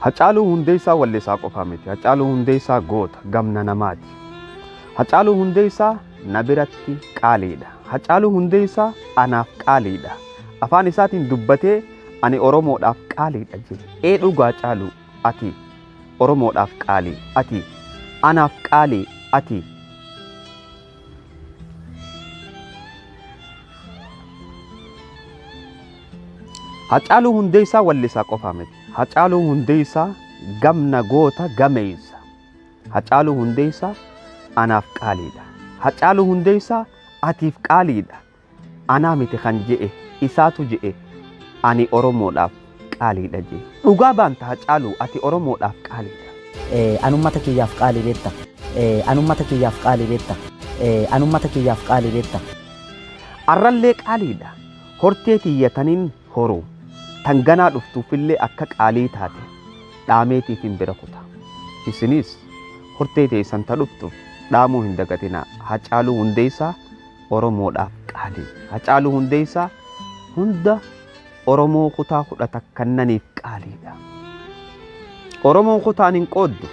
Hacaaluu hundeessaa wallisaa qofaa miti. Hacaaluu hundeessaa goota gamna namaati. Hacaaluu hundeessaa na biratti qaaliidha. Hacaaluu hundeessaa anaaf qaaliidha. Afaan isaatiin dubbatee ani Oromoodhaaf qaaliidha jedhe. Ee dhugaa Hacaaluu ati Oromoodhaaf qaalii ati anaaf qaalii ati. Hacaaluu hundeessaa wallisaa qofaa miti. Hacaaluu hundeessaa gamna goota gameessa. Hacaaluu hundeessaa anaaf qaaliidha. Hacaaluu hundeessaa atiif qaaliidha. Anaa miti kan je'e isaatu je'e ani Oromoodhaaf qaaliidha jedhe. Dhugaa baanta Hacaaluu ati Oromoodhaaf qaaliidha. Anummata kiyyaaf qaalii beekta. Anummata kiyyaaf qaalii beekta. Anummata kiyyaaf qaalii beekta. Arrallee qaaliidha. Hortee tiyyataniin horuu. Tanganaa dhuftuufillee akka qaalii taate dhaameetiif hin bira kuta. Isinis hortee teessan ta dhuftuuf dhaamuu hin dagatinaa. Hacaaluu hundeessaa Oromoodhaaf qaalii. Hacaaluu hundeessaa hunda Oromoo kutaa kudha kannaniif qaaliidha. Oromoon kutaan hin qooddu.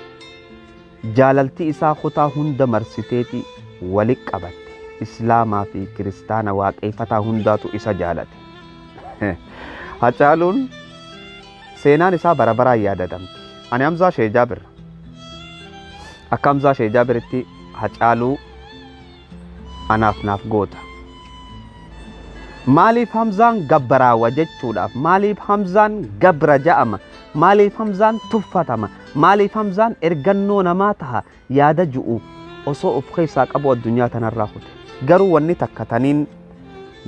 Jaalalti isaa kutaa hunda marsiteeti walitti qabatte. Islaamaa fi kiristaana waaqeffataa hundaatu isa jaalate. Hacaaluun seenaan isaa bara baraan yaadatamti. Ani Hamzaa Shee Jaabir. Akka Hamzaa Shee Jaabiritti Hacaaluu anaaf naaf goota. Maaliif Hamzaan gabbaraawa jechuudhaaf? Maaliif Hamzaan gabra ja'ama? Maaliif Hamzaan tuffatama? Maaliif Hamzaan ergannoo namaa taha yaada ju'u osoo of keessaa qabu addunyaa tanarraa kute? Garuu wanni takkataniin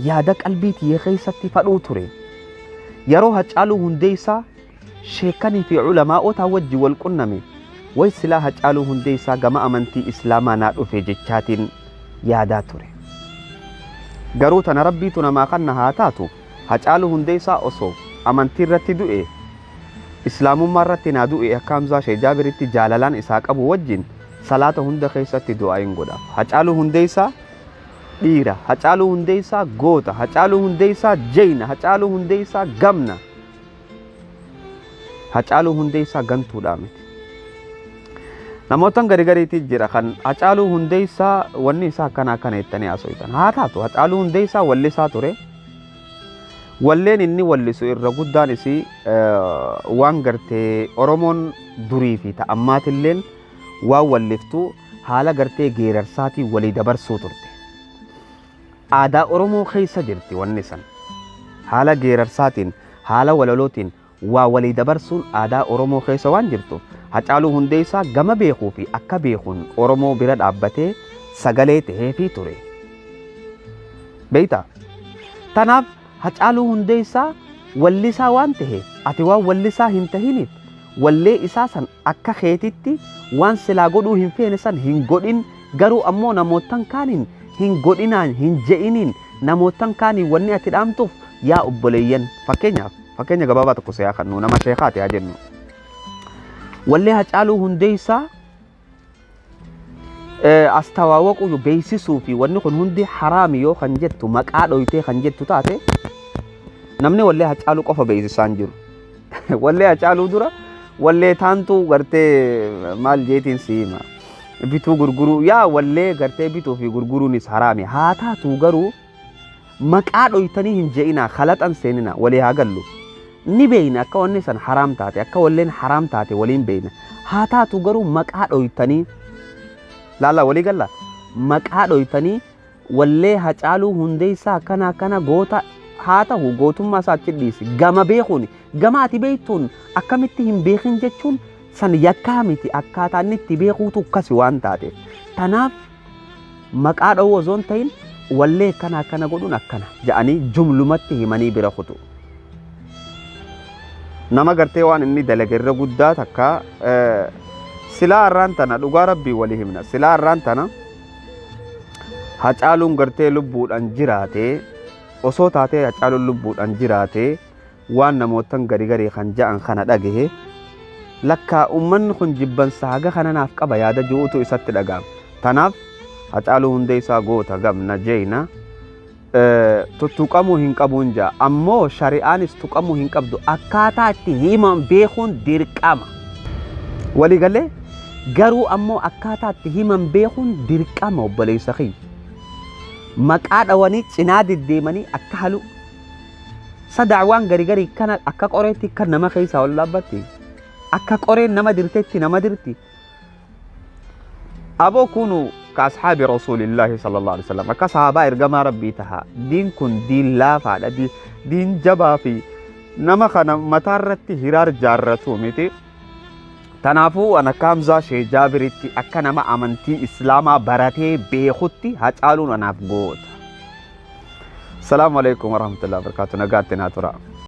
yaada qalbii tiyyee keessatti fadhuu ture. Yeroo Hacaaluu hundeessaa sheekanii fi culamaa'otaa wajji wal qunname way silaa Hacaaluu hundeessaa gama amantii islaamaa naa dhufe jechaatiin yaadaa ture. Garuu tana rabbiitu namaa kanna haa taatu Hacaaluu hundeessaa osoo amantii irratti du'e islaamummaa irratti naa du'e akka Hamzaa Shee Jaabiritti jaalalaan isaa qabu wajjin salaata hunda keessatti du'aa hin godhaaf. Hacaaluu hundeessaa dhiira. Hacaaluu hundeessaa goota. Hacaaluu hundeessaa jeyna. Hacaaluu hundeessaa gamna. Hacaaluu hundeessaa gantuudhaa miti. Namootan garigariitti jira kan Hacaaluu hundeessaa wanni isaa akkana akkana jettanii haasoftan. Haa taatu Hacaaluu hundeessaa wallisaa ture. Walleen inni wallisu irra guddaan isii waan gartee Oromoon durii fi ta'ammaatilleen waan walliftuu haala gartee geerarsaatii walii dabarsuu turte. Aadaa Oromoo keessa jirti wanni san. Haala geerarsaatiin, haala walalootiin waa walii dabarsuun aadaa Oromoo keessa waan jirtuuf Hacaaluu hundeessaa gama beekuu fi akka beekuun Oromoo bira dhaabbatee sagalee taheefii ture. Beeyta. Tanaaf Hacaaluu hundeessaa wallisaa waan taheef ati waan wallisaa hin tahiniif wallee isaa san akka keetitti waan silaa godhuu hin feene san hin godhin. Garuu ammoo namootan kaaniin hin godhinaan hin je'iniin namootan kaanii wanni ati dhaamtuuf yaa obboleeyyan fakkeenya gabaabaa tokko seeyaa kan nama sheekaati haa jennu. Wallee Hacaaluu hundeessaa astawaawaquu beeksisuu fi wanni kun hundi haraami yoo kan jettu maqaa dhoytee kan jettu taate namni wallee Hacaaluu qofa beeksisaa hin jiru. Wallee Hacaaluu dura wallee taantuu gartee maal jeetiin siima. Bituu gurguruu yaa wallee gartee bituu fi gurguruunis haraami. Haa taatu garuu maqaa dhoytanii hin je'inaa khalaxan seenina walii haa gallu. Ni beeyna akka wanni san haraam taate akka walleen haraam taate waliin beeyna. Haa taatu garuu maqaa dhoytanii laala walii galla maqaa dhoytanii wallee Hacaaluu hundeessaa akkana akkana goota haa ta'u gootummaa isaa achi dhiisi. Gama beekuun gama ati beektuun akkamitti hin beekin jechuun san yakkaa miti akkaataa inni itti beekuutu akkasi waan taateef. Tanaaf maqaa dhowwu osoo hin ta'in wallee akkana akkana godhuun akkana ja'anii jumlumatti himanii bira kutu. Nama gartee waan inni dalage irra guddaa takka silaa har'aan tana dhugaa rabbii walii himna. Silaa har'aan tana Hacaaluun gartee lubbuudhaan jiraatee osoo taatee Hacaaluun lubbuudhaan jiraatee waan namootan garii kan ja'an kana dhagahe lakkaa ummanni kun jibbansa haga kananaaf qaba yaada ji'uutu isatti dhaga'ama. Tanaaf Hacaaluu hundeessaa goota gamna jeyna tuttuqamuu hin qabuun jaa ammoo shari'aanis tuqamuu hin qabdu akkaataa itti himan beekuun dirqama waliigalee garuu ammoo akkaataa itti himan beekuun dirqama obboleessa kiyya maqaa dhawanii cinaa deddeemanii akka halu sadaawwan garii kana akka qoreetti kan nama keessaa ol dhaabbatti akka qoreen nama dirteetti nama dirti aboo kunu كأصحاب رسول الله صلى الله عليه وسلم كصحابة إرجما ربي تها دين كن دين لا فعل دين جبا في نما خنا متارت هرار جارتو ميتي تنافو أنا كامزا شيء جابرتي أكنما أمنتي إسلاما براتي بيخوتي هاتالون أنا بقول السلام عليكم ورحمة الله وبركاته نقاتنا ترى